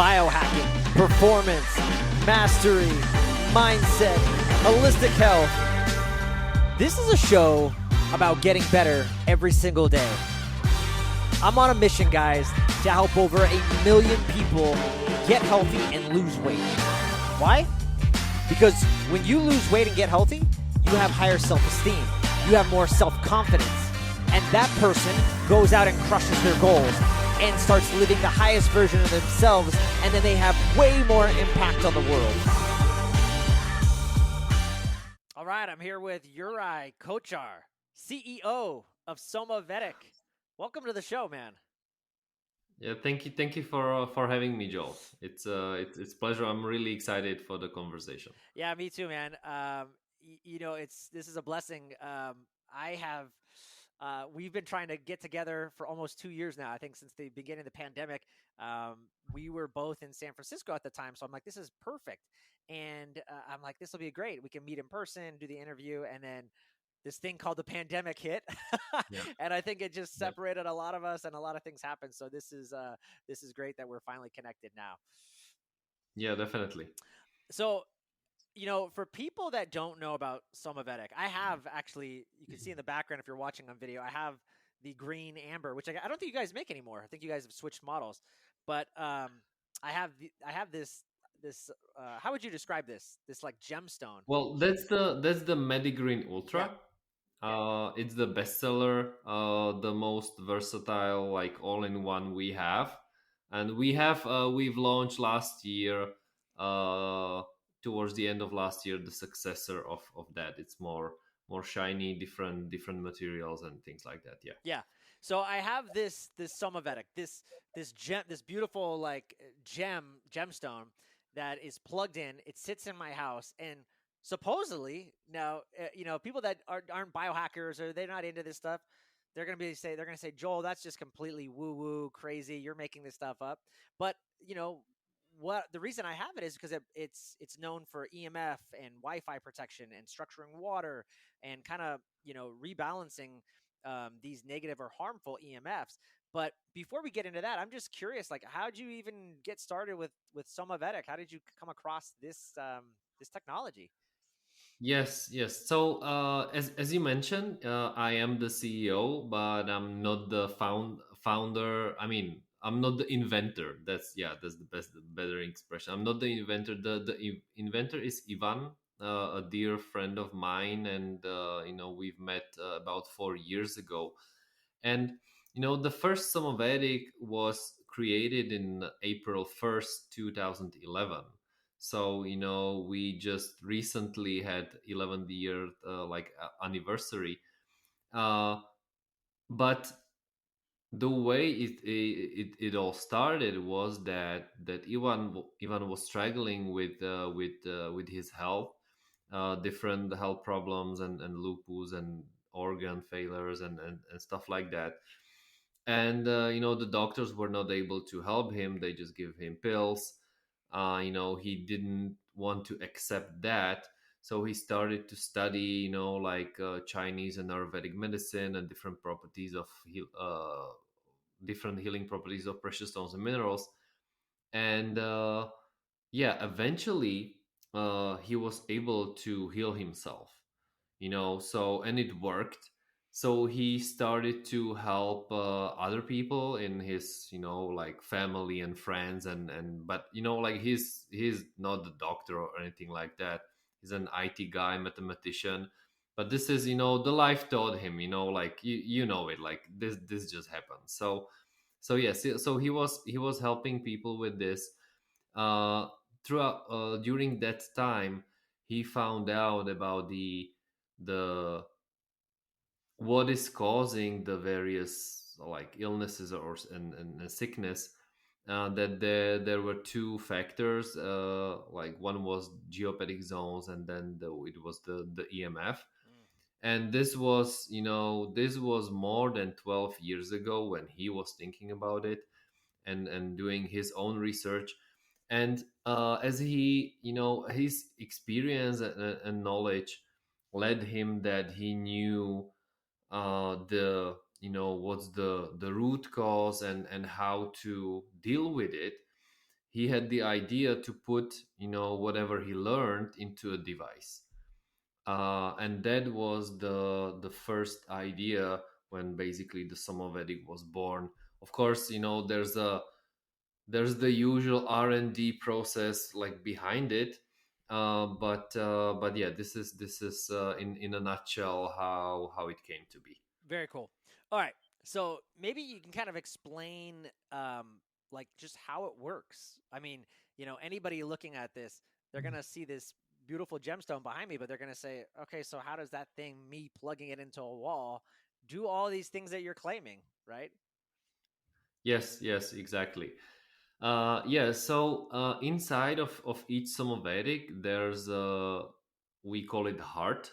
biohacking, performance, mastery, mindset, holistic health. This is a show about getting better every single day. I'm on a mission, guys, to help over 1 million people get healthy and lose weight. Why? Because when you lose weight and get healthy, you have higher self-esteem. You have more self-confidence. And that person goes out and crushes their goals and starts living the highest version of themselves, and then they have way more impact on the world. All right, I'm here with Juraj, Kocar, CEO of Somavedic. Welcome to the show, man. Yeah, thank you for having me, Joel. It's it's pleasure. I'm really excited for the conversation. Yeah, me too, man. This is a blessing. I have we've been trying to get together for almost 2 years now. I think since the beginning of the pandemic. We were both in San Francisco at the time, so I'm like, this is perfect. And I'm like, this will be great. We can meet in person, do the interview, and then this thing called the pandemic hit, Yeah, and I think it just yeah, separated a lot of us, and a lot of things happened. So this is great that we're finally connected now. yeah, definitely. So for people that don't know about Somavedic, I have actually, you can see in the background if you're watching on video, I have the green amber, which I don't think you guys make anymore. I think you guys have switched models, but I have this. How would you describe this? This like gemstone. Well, that's the Medigreen Yeah, Ultra. It's the bestseller, the most versatile, like all-in-one we have, and we've launched last year, uh, towards the end of last year, the successor of that. It's more shiny, different materials and things like that. Yeah. yeah. So I have this Somavedic, this beautiful like gemstone that is plugged in. It sits in my house, and supposedly now, people that aren't biohackers or they're not into this stuff, they're gonna say, Joel, that's just completely woo woo crazy. You're making this stuff up. But what the reason I have it is because it's known for EMF and Wi-Fi protection and structuring water and kind of rebalancing these negative or harmful EMFs. But before we get into that, I'm just curious, like, how did you even get started with Somavedic? How did you come across this technology? Yes, yes. So, as you mentioned, I am the CEO, but I'm not the founder. I mean, I'm not the inventor. That's the best, the better expression. I'm not the inventor. The inventor is Ivan, a dear friend of mine, and we've met about 4 years ago. And the first Somavedic was created in April 1st, 2011. So we just recently had 11th year anniversary. Uh, but the way it all started was that Ivan was struggling with his health, different health problems and lupus and organ failures and stuff like that. And the doctors were not able to help him. They just give him pills. He didn't want to accept that, so he started to study Chinese and Ayurvedic medicine and different healing properties of precious stones and minerals. And yeah, eventually he was able to heal himself, and it worked. So he started to help other people in his family and friends, and but he's not the doctor or anything like that. He's an IT guy, mathematician. But this is, the life taught him, you know it, like this just happened. So yes, so he was helping people with this. uh Throughout, during that time, he found out about the what is causing the various like illnesses and sickness. That there were two factors, like one was geopathic zones, and then it was the EMF. Mm. And this was more than 12 years ago when he was thinking about it and doing his own research. And as his experience and knowledge led him that he knew the what's the root cause and how to deal with it. he had the idea to put, whatever he learned into a device. And that was the first idea when basically the Somavedic was born. Of course, there's the usual R&D process like behind it, but yeah, this is in a nutshell how it came to be. Very cool. All right. So maybe you can kind of explain, like just how it works. I mean, anybody looking at this, they're gonna see this beautiful gemstone behind me, but they're gonna say, okay, so how does that thing, me plugging it into a wall, do all these things that you're claiming, right? Yes, exactly. Yeah, so inside of each Somavedic, there's we call it heart,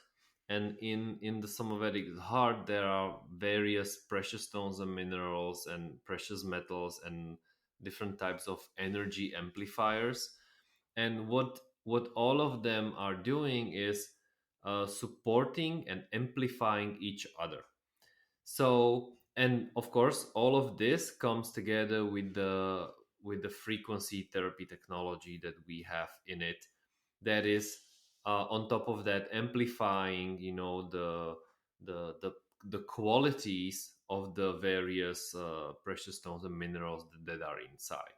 and in the Somavedic heart there are various precious stones and minerals and precious metals and different types of energy amplifiers. And what all of them are doing is supporting and amplifying each other. So, and of course all of this comes together with the frequency therapy technology that we have in it, that is on top of that amplifying, the the qualities of the various precious stones and minerals that are inside.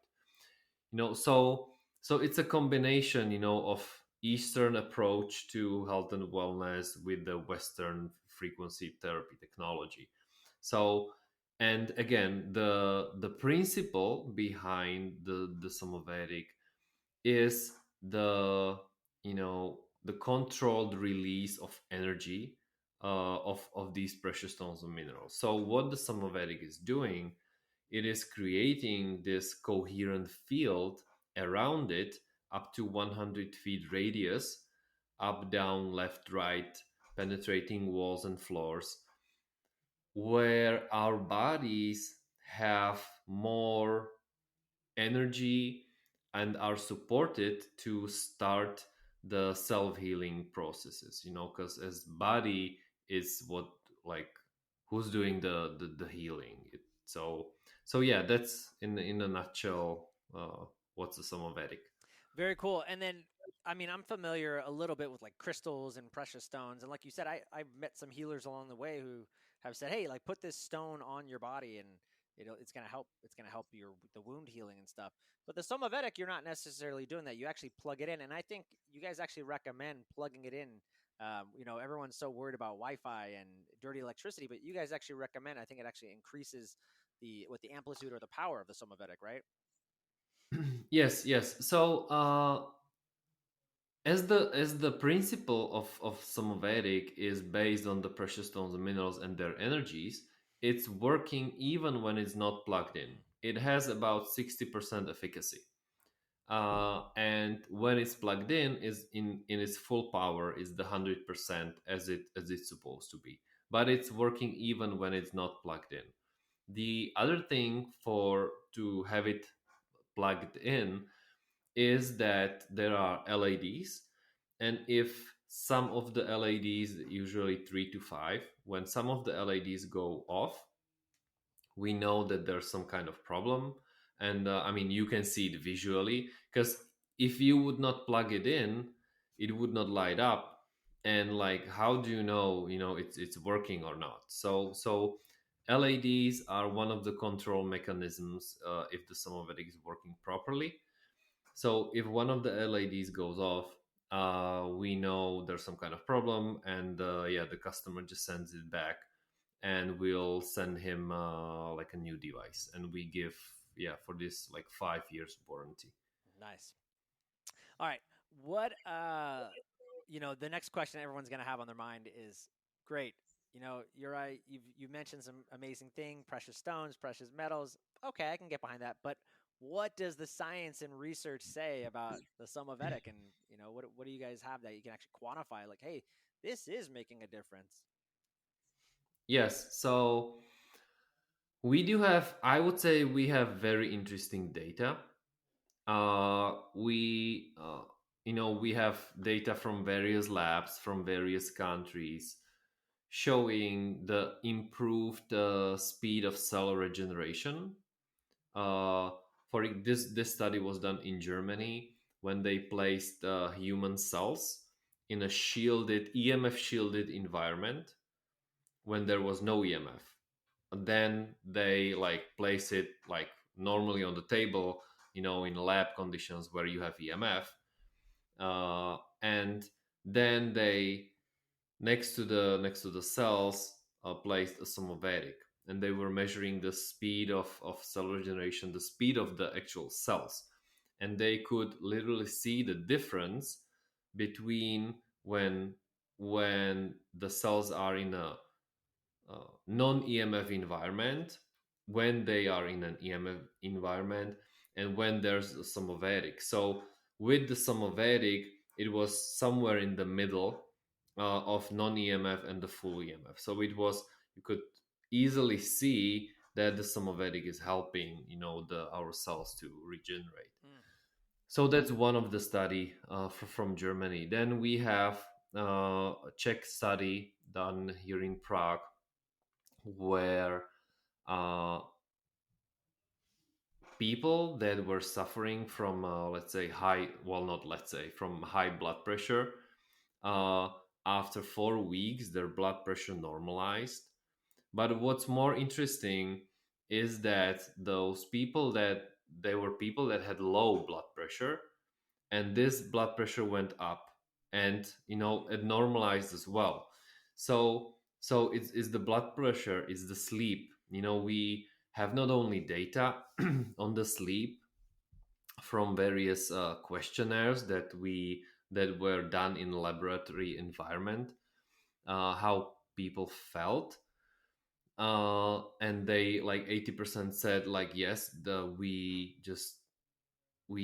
So it's a combination, of Eastern approach to health and wellness with the Western frequency therapy technology. So, and again, the principle behind the Somavedic is the controlled release of energy of these precious stones and minerals. So what the Somavedic is doing, it is creating this coherent field around it up to 100 feet radius, up, down, left, right, penetrating walls and floors, where our bodies have more energy and are supported to start the self-healing processes, because as body is what, like, who's doing the healing so yeah, that's in a nutshell what's the Somavedic. Very cool. And then, I mean, I'm familiar a little bit with like crystals and precious stones. And like you said, I've met some healers along the way who have said, hey, like put this stone on your body and it's going to help. It's going to help your the wound healing and stuff. But the Somavedic, you're not necessarily doing that. You actually plug it in. And I think you guys actually recommend plugging it in. Everyone's so worried about Wi-Fi and dirty electricity, but you guys actually recommend. I think it actually increases the amplitude or the power of the Somavedic, right? Yes, so as the principle of Somavedic is based on the precious stones and minerals and their energies, it's working even when it's not plugged in. It has about 60% efficacy. And when it's plugged in, is in its full power, is the 100% as it's supposed to be. But it's working even when it's not plugged in. The other thing for to have it plugged in is that there are LEDs, and if some of the LEDs, usually three to five, when some of the LEDs go off, we know that there's some kind of problem. And I mean, you can see it visually, because if you would not plug it in, it would not light up. And like, how do you know it's working or not? So LEDs are one of the control mechanisms if the Somavedic is working properly. So if one of the LEDs goes off, we know there's some kind of problem, and yeah, the customer just sends it back, and we'll send him like a new device, and we give, yeah, for this like 5 years warranty. Nice. All right. What the next question everyone's going to have on their mind is great. You're right. You mentioned some amazing thing, precious stones, precious metals. Okay, I can get behind that. But what does the science and research say about the Somavedic? And what do you guys have that you can actually quantify? Like, hey, this is making a difference. Yes, so we do have, I would say, we have very interesting data. We have data from various labs from various countries showing the improved speed of cell regeneration. This study was done in Germany when they placed human cells in a shielded EMF shielded environment when there was no EMF. Then they like place it like normally on the table, in lab conditions where you have EMF, and then they next to the cells placed a Somavedic, and they were measuring the speed of cell regeneration, the speed of the actual cells, and they could literally see the difference between when the cells are in a non-EMF environment, when they are in an EMF environment, and when there's a Somavedic. So with the Somavedic, it was somewhere in the middle of non-EMF and the full EMF. So it was, you could easily see that the Somavedic is helping, the our cells to regenerate. Mm. So that's one of the study from Germany. Then we have a Czech study done here in Prague, where uh, people that were suffering from, let's say, not let's say, from high blood pressure, uh, after 4 weeks, their blood pressure normalized. But what's more interesting is that those people that they were people that had low blood pressure, and this blood pressure went up, and it normalized as well. So it's the blood pressure, it's the sleep. We have not only data on the sleep from various questionnaires that were done in laboratory environment, how people felt, and they like 80% said like, yes, the we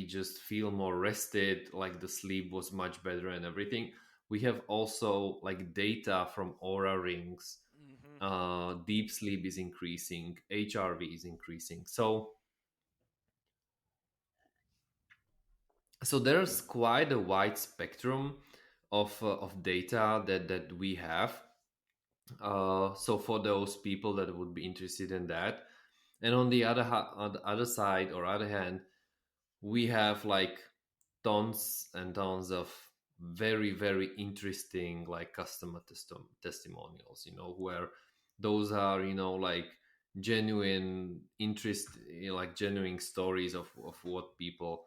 just feel more rested, like the sleep was much better and everything. We have also like data from aura rings. Hmm. Deep sleep is increasing, HRV is increasing. So there's quite a wide spectrum of data that we have. So for those people that would be interested in that, and on the other side or other hand, we have like tons and tons of very very interesting like customer testimonials, where those are, like genuine interest, like genuine stories of what people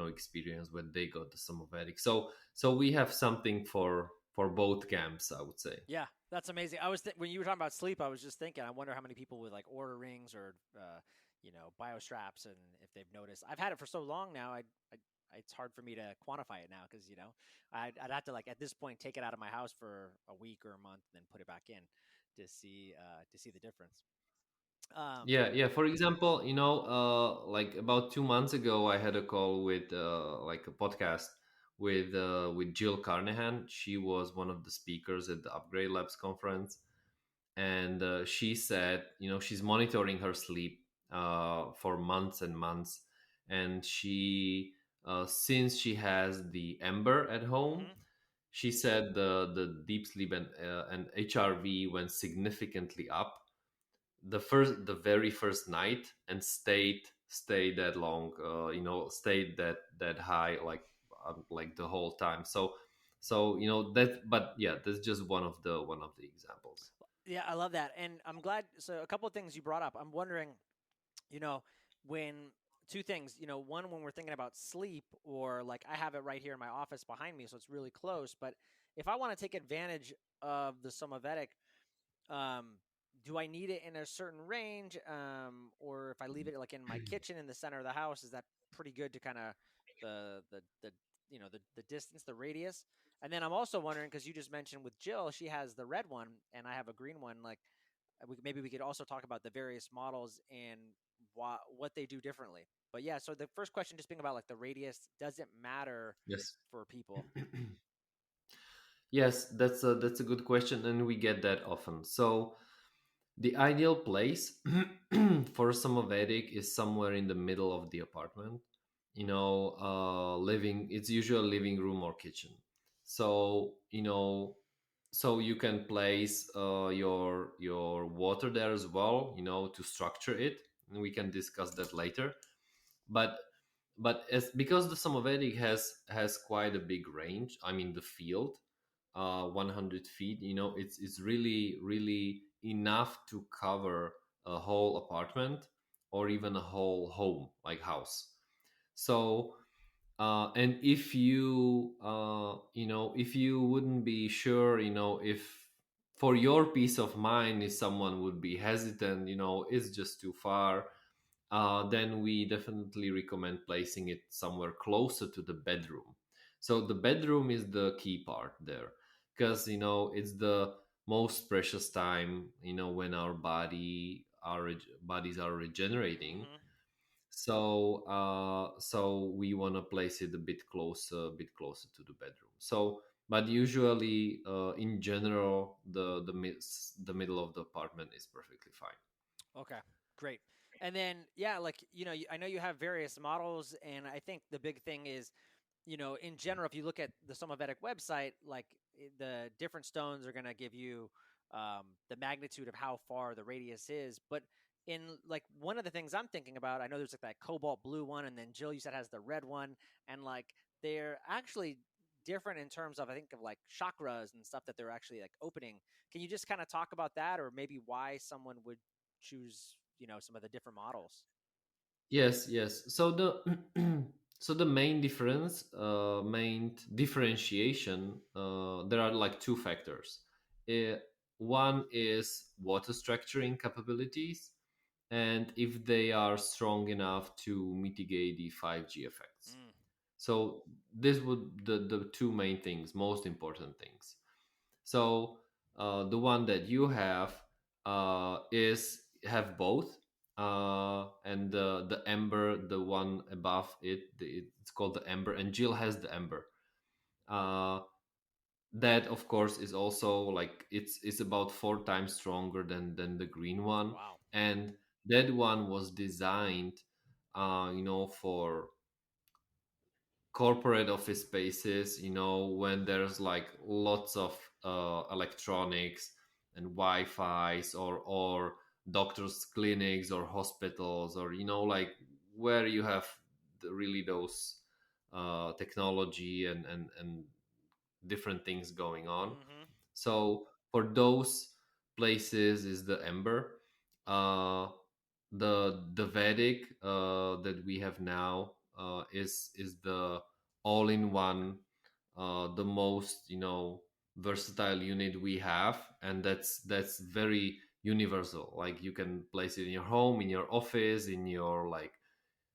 experience when they got the Somavedic. So we have something for both camps, I would say. Yeah, that's amazing. When you were talking about sleep, I was just thinking. I wonder how many people with like Oura rings or bio straps, and if they've noticed. I've had it for so long now. It's hard for me to quantify it now because I'd have to like at this point take it out of my house for a week or a month, and then put it back in to see the difference. Um, Yeah. For example, like about 2 months ago, I had a call with like a podcast with Jill Carnahan. She was one of the speakers at the Upgrade Labs conference, and she said, she's monitoring her sleep for months and months, and since she has the Ember at home, mhm. she said the deep sleep and HRV went significantly up the very first night, and stayed that long, stayed that high, like the whole time. So that, but yeah, that's just one of the examples. Yeah, I love that, and I'm glad. So a couple of things you brought up. I'm wondering, you know, when two things, one when we're thinking about sleep, or like I have it right here in my office behind me, so it's really close. But if I want to take advantage of the Somavedic, um, do I need it in a certain range, or if I leave it like in my kitchen in the center of the house, is that pretty good to kind of the the distance, the radius? And then I'm also wondering because you just mentioned with Jill, she has the red one and I have a green one. Like maybe we could also talk about the various models and what they do differently. But yeah, so the first question just being about like the radius, does it matter Yes. for people? Yes, that's a good question, and we get that often. So the ideal place for Somavedic is somewhere in the middle of the apartment. Living. It's usually living room or kitchen. So so you can place your water there as well. To structure it, and we can discuss that later. but as because the Somavedic has quite a big range, I mean the field, 100 feet, it's really enough to cover a whole apartment or even a whole home, like house. So and if you if you wouldn't be sure, if for your peace of mind, if someone would be hesitant, it's just too far, then we definitely recommend placing it somewhere closer to the bedroom. So the bedroom is the key part there, because it's the most precious time, when our bodies are regenerating. Hmm. So we want to place it a bit closer to the bedroom. So but usually, in general, the middle of the apartment is perfectly fine. Okay, great. And then, yeah, like, I know you have various models, and I think the big thing is, in general, if you look at the Somavedic website, like the different stones are going to give you the magnitude of how far the radius is. But in like one of the things I'm thinking about, I know there's like that cobalt blue one, and then Jill, you said has the red one, and like they're actually different in terms of, I think, of like chakras and stuff that they're actually like opening. Can you just kind of talk about that, or maybe why someone would choose, some of the different models? Yes, yes. So the so the main differentiation, there are like two factors. Uh, One is water structuring capabilities, and if they are strong enough to mitigate the 5G effects. Mm, So this would the two main things, most important things. So the one that you have is have both, and the ember, the one above it, it's called the ember, and Jill has the ember. Uh, that of course is also like it's about 4 times stronger than the green one, wow. and that one was designed, for corporate office spaces, when there's like lots of electronics and wi-fi's, or doctors clinics or hospitals, or like where you have really those technology and different things going on. Hmm. So for those places is the ember. uh the Vedic that we have now is the all-in-one, the most versatile unit we have, and that's very universal. Like you can place it in your home, in your office, in your like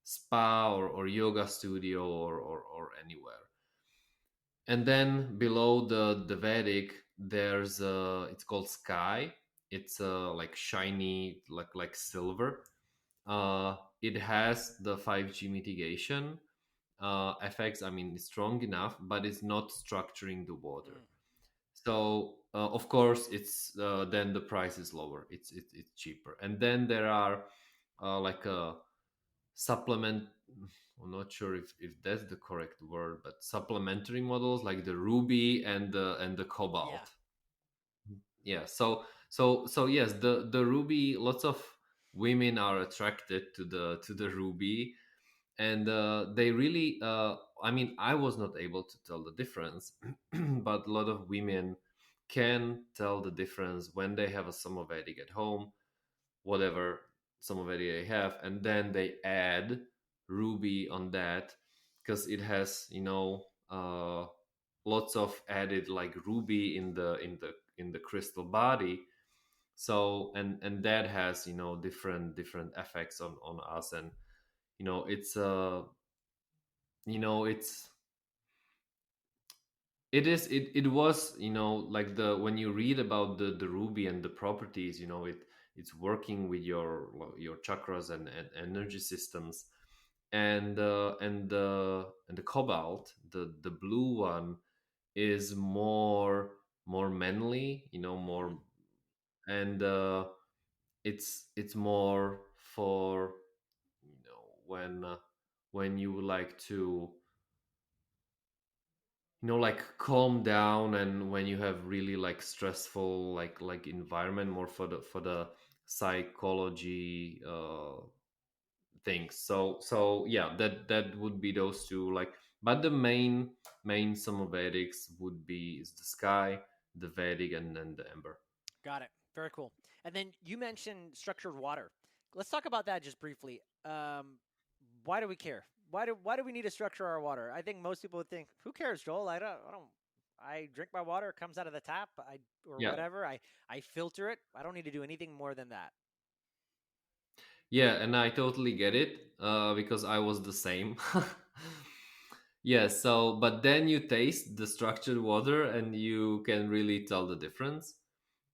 spa or yoga studio, or anywhere. And then below the Vedic, there's it's called Sky. It's like shiny, like silver. It has the 5G mitigation effects. I mean, it's strong enough, but it's not structuring the water. Mm. So of course, it's then the price is lower. It's cheaper. And then there are like a supplement. I'm not sure if that's the correct word, but supplementary models like the ruby and the Yeah. cobalt. Yeah. So yes, the ruby. Lots of women are attracted to the ruby, and they really. I mean, I was not able to tell the difference, but a lot of women can tell the difference when they have a Somavedic at home, whatever Somavedi they have, and then they add ruby on that, because it has lots of added like ruby in the crystal body. So and that has different effects on us, and it's it's it was like the when you read about the ruby and the properties, it's working with your chakras and energy systems. And the cobalt, the blue one, is more manly, Hmm. more. And it's more for when you would like to like calm down, and when you have really like stressful like environment, more for the psychology things. So yeah, that would be those two. Like, but the main Somavedics would be is the sky, the Vedic, and then the ember. Got it. Very cool. And then you mentioned structured water. Let's talk about that just briefly. Why do we care? Why do we need to structure our water? I think most people would think, who cares, Joel? I don't. I drink my water. It comes out of the tap. Or Yeah, whatever. I filter it. I don't need to do anything more than that. yeah, and I totally get it, because I was the same. Yeah, so but then you taste the structured water and you can really tell the difference.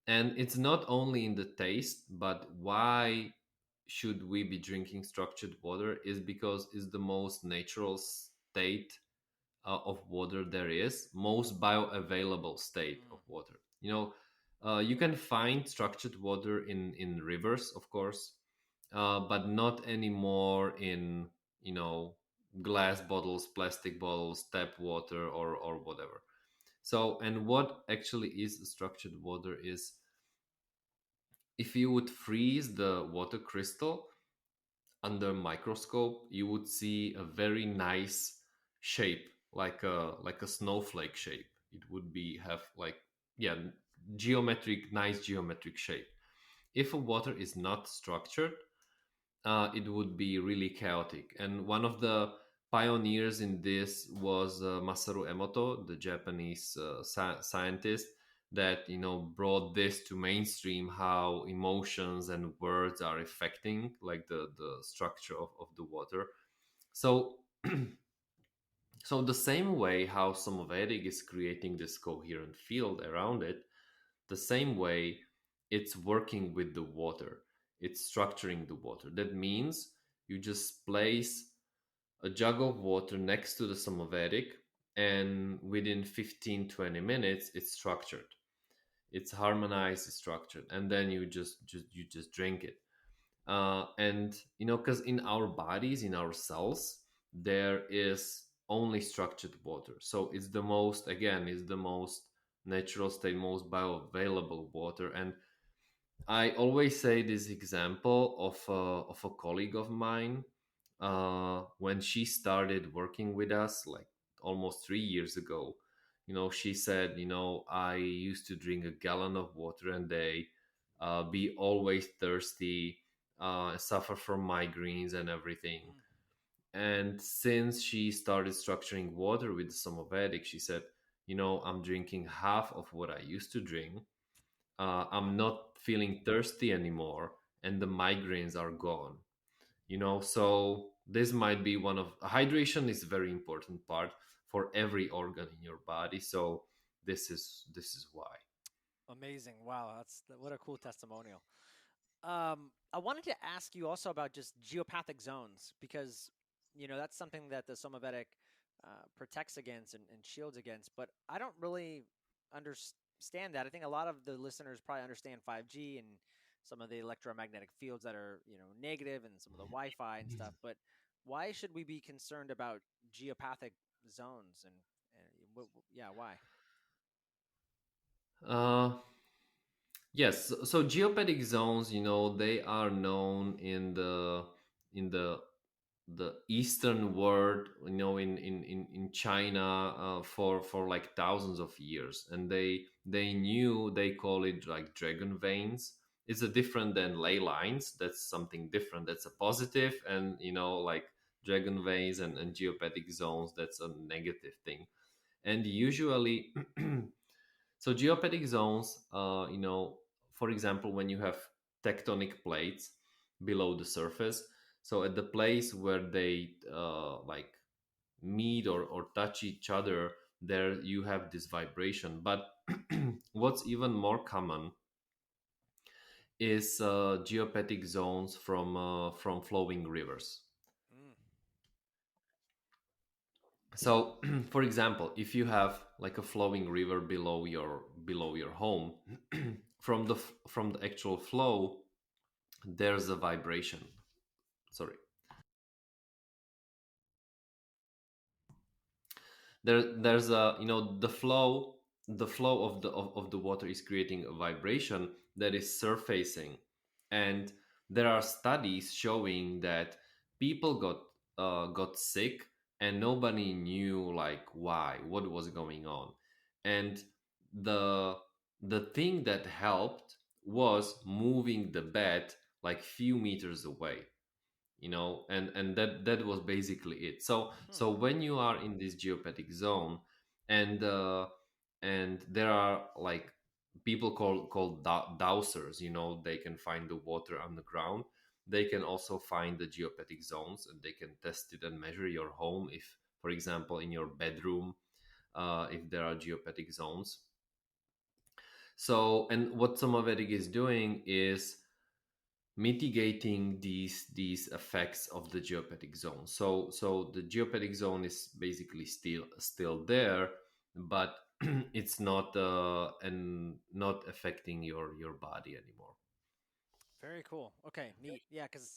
And it's not only in the taste, but why should we be drinking structured water is because it's the most natural state of water there is, most bioavailable state Mm, of water. You can find structured water in rivers, of course, but not anymore in, you know glass bottles, plastic bottles, tap water, or whatever. So, and what actually is structured water is, if you would freeze the water crystal under microscope, you would see a very nice shape, like a snowflake shape. It would be have like, yeah, nice geometric shape. If a water is not structured, it would be really chaotic. And one of the pioneers in this was Masaru Emoto, the Japanese scientist that brought this to mainstream, how emotions and words are affecting like the structure of the water. So so the same way how Somavedic is creating this coherent field around it, the same way it's working with the water, it's structuring the water. That means you just place a jug of water next to the Somavedic, and within 15-20 minutes it's structured, it's harmonized, it's structured, and then you just drink it. And because in our bodies, in our cells, there is only structured water, so it's the most, again, it's the most natural state, most bioavailable water. And I always say this example of a colleague of mine, when she started working with us, like almost 3 years ago. She said, I used to drink a gallon of water a day, be always thirsty, suffer from migraines and everything. mm, And since she started structuring water with Somavedic, she said, I'm drinking half of what I used to drink. wow. I'm not feeling thirsty anymore, and the migraines are gone. So this might be one of hydration is a very important part for every organ in your body. So this is why. Amazing. Wow. What a cool testimonial. I wanted to ask you also about just geopathic zones because that's something that the Somavedic protects against and shields against. But I don't really understand that. I think a lot of the listeners probably understand 5G and some of the electromagnetic fields that are negative and some of the Wi-Fi and stuff. But why should we be concerned about geopathic zones yeah, why? uh yes, so geopathic zones, they are known in the eastern world, in China, for like thousands of years. And they call it like dragon veins. It's a different than ley lines. That's something different, that's a positive. And like dragon veins and geopathic zones, that's a negative thing. And usually so geopathic zones, for example, when you have tectonic plates below the surface, so at the place where they like meet or touch each other, there you have this vibration. But what's even more common is geopathic zones from flowing rivers. Mm, So for example, if you have like a flowing river below your home, from the actual flow, there's a vibration. Sorry, there's a, the flow of the water is creating a vibration that is surfacing. And there are studies showing that people got sick, and nobody knew like why, what was going on. And the the thing that helped was moving the bed like few meters away, and that was basically it. Hmm. So when you are in this geopathic zone, and there are like people called dowsers, they can find the water underground. They can also find the geopathic zones, and they can test it and measure your home, if for example in your bedroom, if there are geopathic zones. So, and what Somavedic is doing is mitigating these effects of the geopathic zone. So the geopathic zone is basically still there, but it's not and not affecting your body anymore. Very cool. Okay, neat. Yeah, because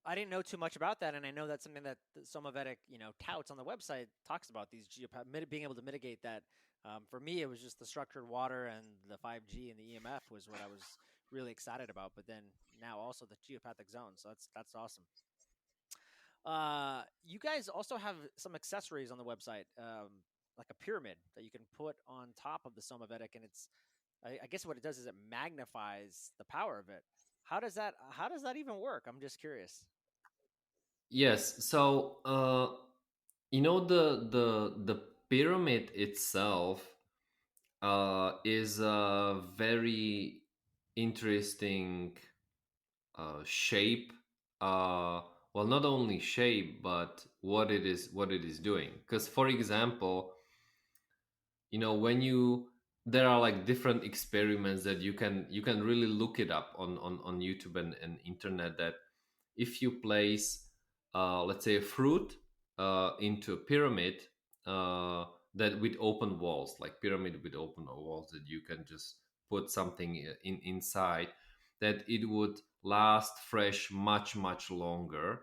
I didn't know too much about that, and I know that's something that the Somavedic, touts on the website, talks about these being able to mitigate that. For me, it was just the structured water and the 5G and the EMF was what I was really excited about. But then now also the geopathic zone, so that's awesome. You guys also have some accessories on the website, like a pyramid that you can put on top of the Somavedic, and I guess what it does is it magnifies the power of it. How does that even work? I'm just curious. Yes. So the pyramid itself is a very interesting shape. Well, not only shape, but what it is doing. Because, for example, when there are like different experiments that you can really look it up on YouTube and internet, that if you place, let's say, a fruit into a pyramid, uh, that with open walls, like pyramid with open walls, that you can just put something inside, that it would last fresh much much longer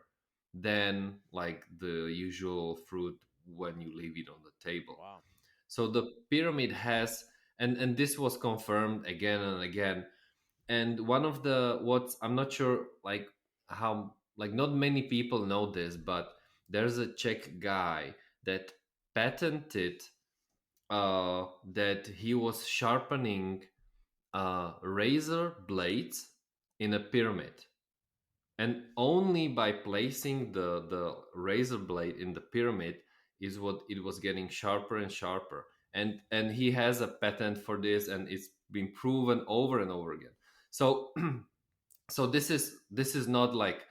than like the usual fruit when you leave it on the table. Wow. So the pyramid has, and this was confirmed again and again. And one of the, what's, I'm not sure like how, like not many people know this, but there's a Czech guy that patented that he was sharpening razor blades in a pyramid, and only by placing the razor blade in the pyramid is what it was getting sharper and sharper. And he has a patent for this, and it's been proven over and over again. So so this is not like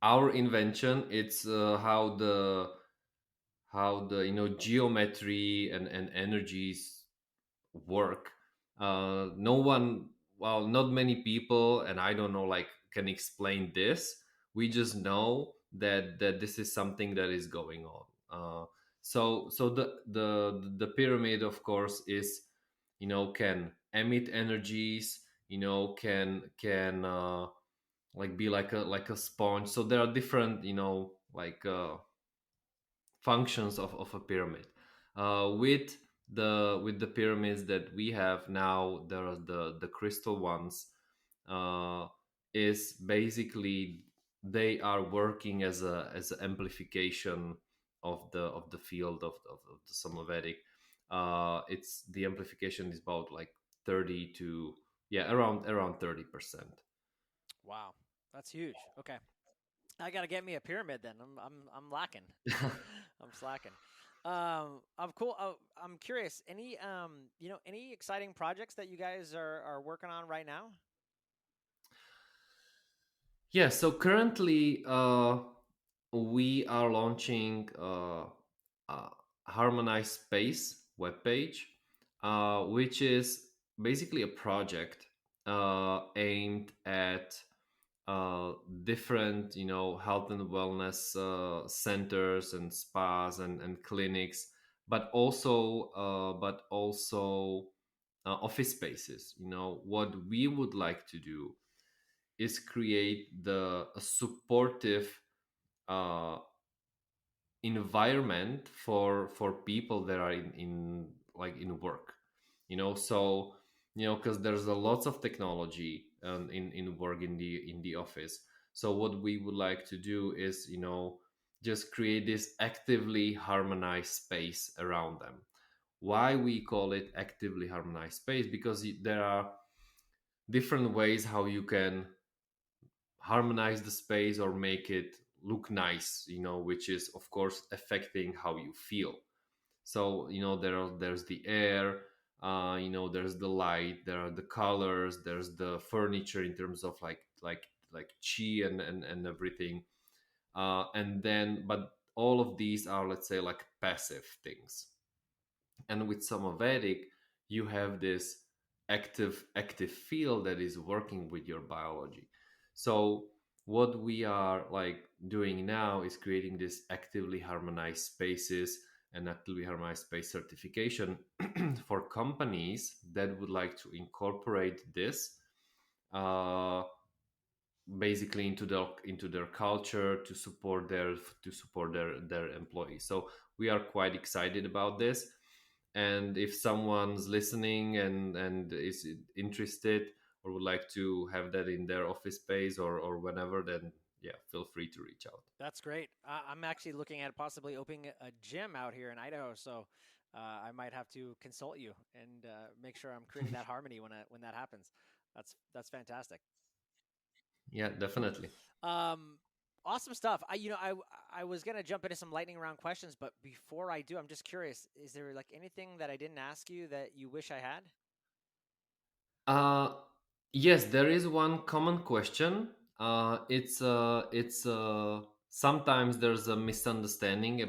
our invention. It's how the geometry and energies work. No one, well, not many people, and I don't know, like, can explain this. We just know that this is something that is going on. So the pyramid, of course, is, can emit energies, can like be like a sponge. So there are different, like functions of a pyramid. With the pyramids that we have now, there are the crystal ones. Uh, is basically, they are working as an amplification of the field of the Somavedic. It's the amplification is about like 30 to, yeah, around 30%. Wow. That's huge. Okay. I gotta get me a pyramid then. I'm lacking. I'm slacking. I'm cool. I'm curious. Any exciting projects that you guys are working on right now? Yeah, so currently we are launching a harmonized space webpage, which is basically a project aimed at uh, different, health and wellness centers and spas and clinics, but also office spaces. What we would like to do is create a supportive uh, environment for people that are in like in work. So, because there's a lots of technology in work in the office. So what we would like to do is, just create this actively harmonized space around them. Why we call it actively harmonized space? Because there are different ways how you can harmonize the space or make it look nice, which is of course affecting how you feel. So there's the air, there's the light, there are the colors, there's the furniture in terms of like chi and everything. And then but all of these are, let's say, like passive things. And with Somavedic, you have this active field that is working with your biology. So what we are like doing now is creating this actively harmonized spaces and actively harmonized space certification for companies that would like to incorporate this, uh, basically into their culture, to support their employees. So we are quite excited about this. And if someone's listening and is interested or would like to have that in their office space or whenever, then yeah, feel free to reach out. That's great. I'm actually looking at possibly opening a gym out here in Idaho, so I might have to consult you and make sure I'm creating that harmony when that happens. That's fantastic. Yeah, definitely. Um, awesome stuff. I was gonna jump into some lightning round questions, but before I do, I'm just curious. Is there like anything that I didn't ask you that you wish I had? uh yes, there is one common question. It's sometimes there's a misunderstanding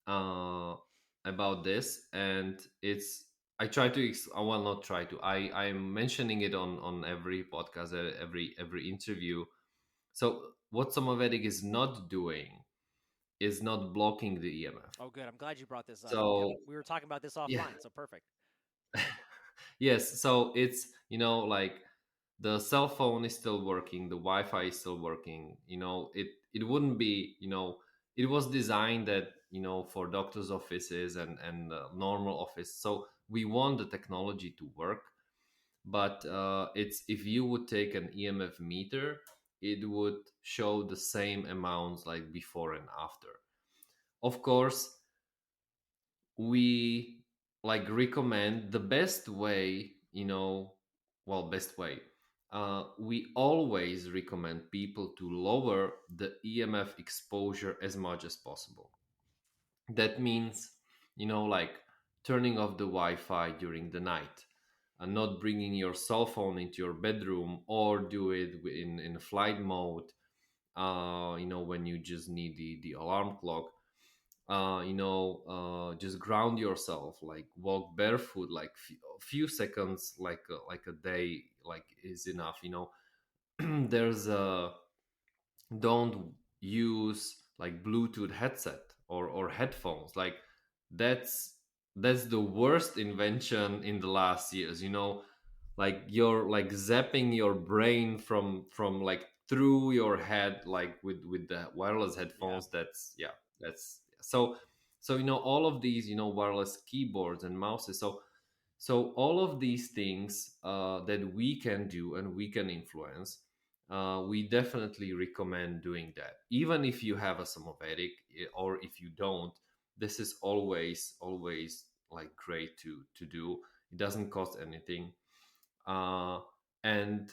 uh, about this, and it's I try to well, not try to, I'm mentioning it on every podcast, every interview. So what Somavedic is not doing is not blocking the EMF. Oh, good. I'm glad you brought this up. Yep, So we were talking about this yeah. offline, so perfect. Yes, so it's like the cell phone is still working, the Wi-Fi is still working. It wouldn't be, it was designed that, for doctors' offices and normal office. So we want the technology to work, but it's if you would take an EMF meter, it would show the same amounts like before and after. Of course, we like recommend the best way, best way. We always recommend people to lower the EMF exposure as much as possible. That means, like turning off the Wi-Fi during the night and not bringing your cell phone into your bedroom, or do it in flight mode, when you just need the alarm clock. Just ground yourself, like walk barefoot, like few seconds, like a day, like is enough. There's a don't use like Bluetooth headset or headphones. Like that's that's the worst invention in the last years. Like you're like zapping your brain from like through your head, like with the wireless Yeah. headphones. That's yeah, that's so all of these, wireless keyboards and mouses. So all of these things that we can do and we can influence, we definitely recommend doing that. Even if you have a Somavedic, or if you don't, this is always like great to do. It doesn't cost anything. uh and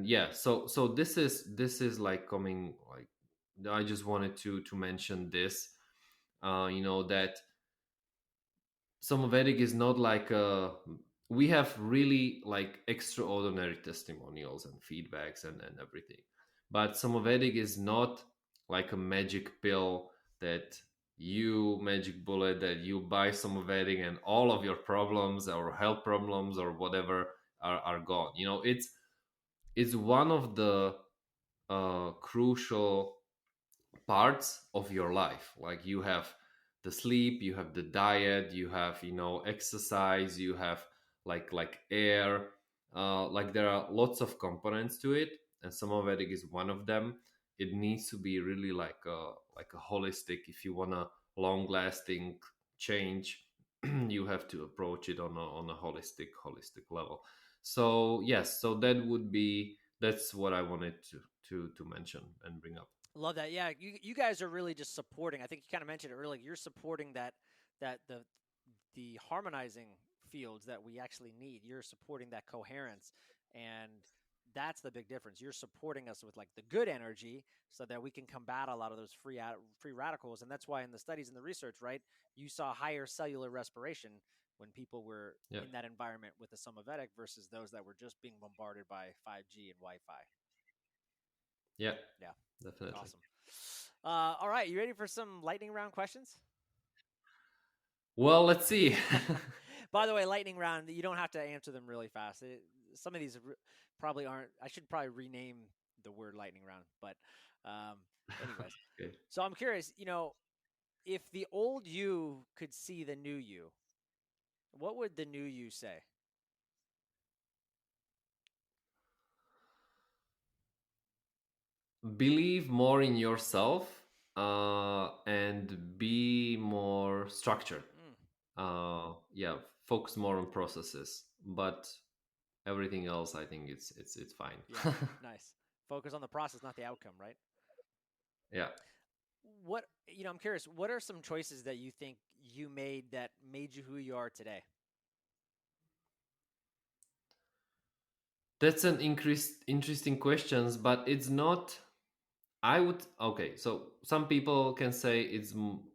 yeah, so this is like coming, like I just wanted to mention this, that Somavedic is not like we have really like extraordinary testimonials and feedbacks and everything. But Somavedic is not like a magic pill, that you magic bullet that you buy Somavedic and all of your problems or health problems or whatever are gone. It's one of the crucial parts of your life. Like you have the sleep, you have the diet, you have exercise, you have like air, like there are lots of components to it, and Somavedic is one of them. It needs to be really like a holistic. If you want a long lasting change, you have to approach it on a holistic level. So yes, so that would be That's what I wanted to mention and bring up. Love that. Yeah, you guys are really just supporting. I think you kind of mentioned it earlier. You're supporting that the harmonizing fields that we actually need. You're supporting that coherence, and that's the big difference. You're supporting us with like the good energy, so that we can combat a lot of those free radicals. And that's why in the studies and the research, right, you saw higher cellular respiration when people were Yeah, in that environment with the Somavedic versus those that were just being bombarded by 5G and Wi-Fi. yeah, Yeah, definitely. awesome. All right, you ready for some lightning round questions? Well, let's see. By the way, lightning round, you don't have to answer them really fast. Some of these probably aren't. I should probably rename the word lightning round. But, um, anyways, Okay. so I'm curious. If the old you could see the new you, what would the new you say? Believe more in yourself, and be more structured. Mm, Yeah, focus more on processes, but everything else, I think it's yeah, fine. nice. Focus on the process, not the outcome, right? Yeah. I'm curious. What are some choices that you think you made that made you who you are today? That's an interesting questions, but it's not. I would okay. So some people can say it's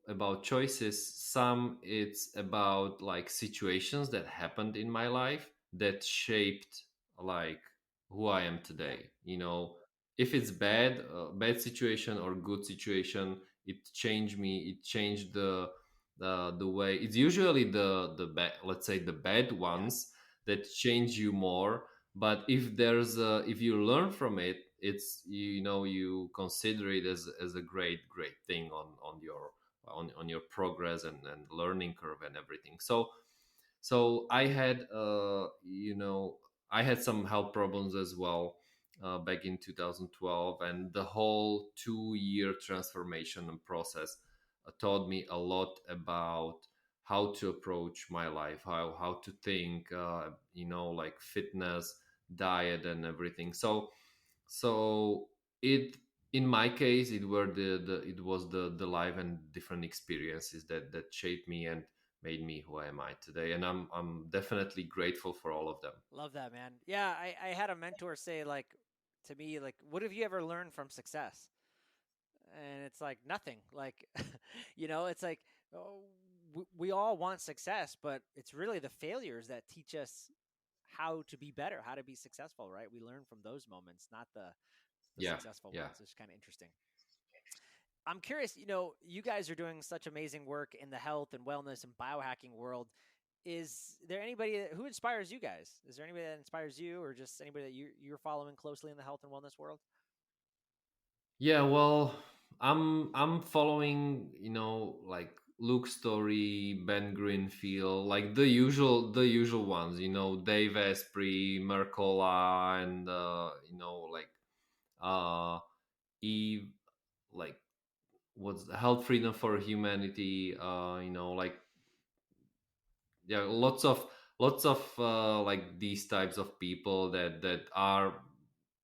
about choices. Some it's about like situations that happened in my life that shaped like who I am Yeah, today. If it's bad situation or good situation, it changed me. It changed the way. It's usually the bad. Let's say the bad yeah, ones that change you more. But if you learn from it, it's you consider it as a great thing on your progress and learning curve and everything. So I had some health problems as well, back in 2012, and the whole 2 year transformation and process taught me a lot about how to approach my life, how to think, like fitness, diet, and everything. So it in my case it were it was the life and different experiences that shaped me and made me who am I today, and I'm definitely grateful for all of them. love that, man. Yeah, I had a mentor say like to me like, "What have you ever learned from success?" And it's like nothing. Like, it's like oh, we all want success, but it's really the failures that teach us how to be better, how to be successful, right? We learn from those moments, not the Yeah, successful yeah. ones. It's kind of interesting. I'm curious, you guys are doing such amazing work in the health and wellness and biohacking world. Is there anybody who inspires you guys? Is there anybody that inspires you, or just anybody that you're following closely in the health and wellness world? Yeah, well, I'm following, like Luke Story, Ben Greenfield, like the usual ones, Dave Asprey, Mercola, and like uh Eve, like what's the Health Freedom for Humanity, like yeah, lots of like these types of people that are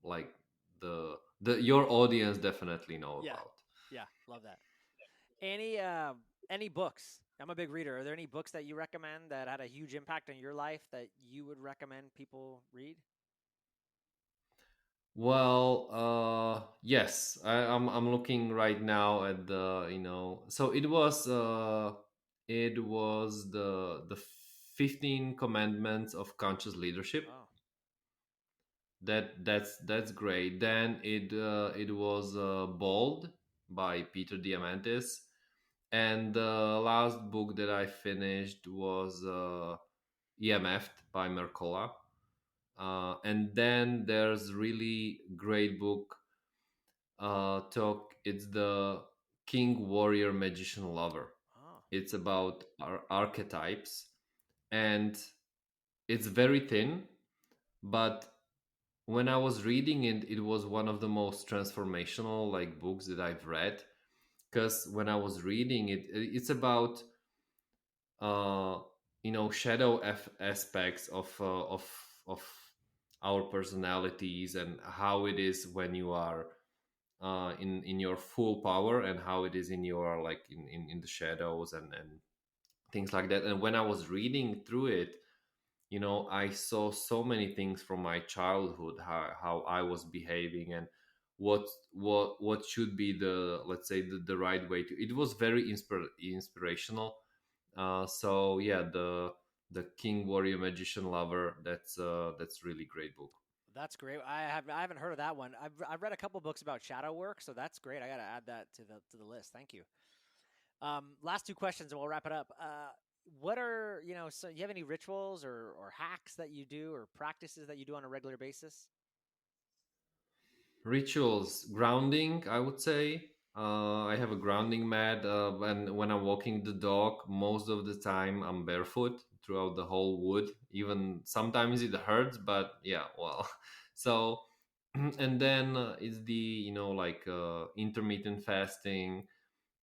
like the your audience definitely know Yeah, about. yeah, love that. Any books? I'm a big reader. Are there any books that you recommend that had a huge impact on your life that you would recommend people read? Well, yes, I'm looking right now at the so it was the 15 commandments of conscious leadership. Oh, That's great. Then it was Bold by Peter Diamandis, and the last book that I finished was EMF by Mercola. And then there's really great book, talk. It's the King Warrior Magician Lover. oh, It's about archetypes, and it's very thin, but when I was reading it, it was one of the most transformational like books that I've read. Because when I was reading it, it's about uh, shadow aspects of our personalities and how it is when you are in your full power, and how it is in your like in the shadows and things like that. And when I was reading through it, I saw so many things from my childhood, how I was behaving, and what should be the, let's say, the right way to. It was very inspirational. So yeah, the King Warrior Magician Lover, that's really great book. That's great. I haven't heard of that one. I've read a couple books about shadow work, so that's great. I got to add that to the list. Thank you. Last two questions and we'll wrap it up. What are, so you have any rituals or hacks that you do or practices that you do on a regular basis? Rituals, grounding, I would say. I have a grounding mat, when I'm walking the dog. Most of the time I'm barefoot throughout the whole wood. Even sometimes it hurts, but yeah, well. So and then it's the, like, intermittent fasting,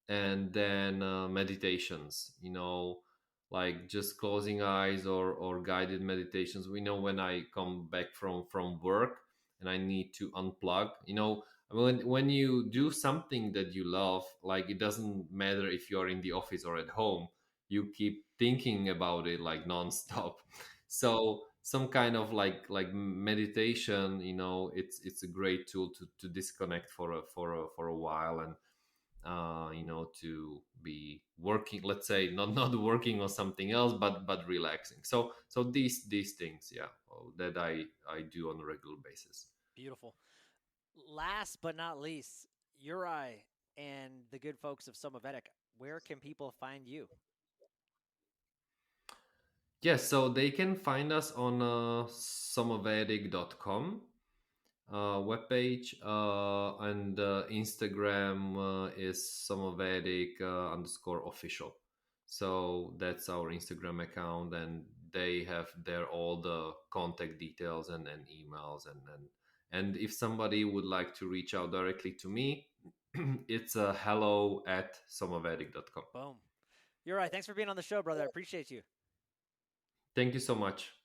and then meditations, like just closing eyes, or guided meditations. We know when I come back from work and I need to unplug, when you do something that you love, like, it doesn't matter if you're in the office or at home, you keep thinking about it like nonstop. So some kind of like meditation, it's a great tool to disconnect for a while, and to be working, let's say, not working on something else, but relaxing. So these things, yeah, that I do on a regular basis. Beautiful. Last but not least, Uri and the good folks of Somavedic, where can people find you? Yes, so they can find us on somavedic.com webpage, and Instagram is somavedic underscore official. So that's our Instagram account, and they have there all the contact details and emails, and if somebody would like to reach out directly to me, it's hello@somavedic.com. Boom. Uri, thanks for being on the show, brother. I appreciate you. Thank you so much.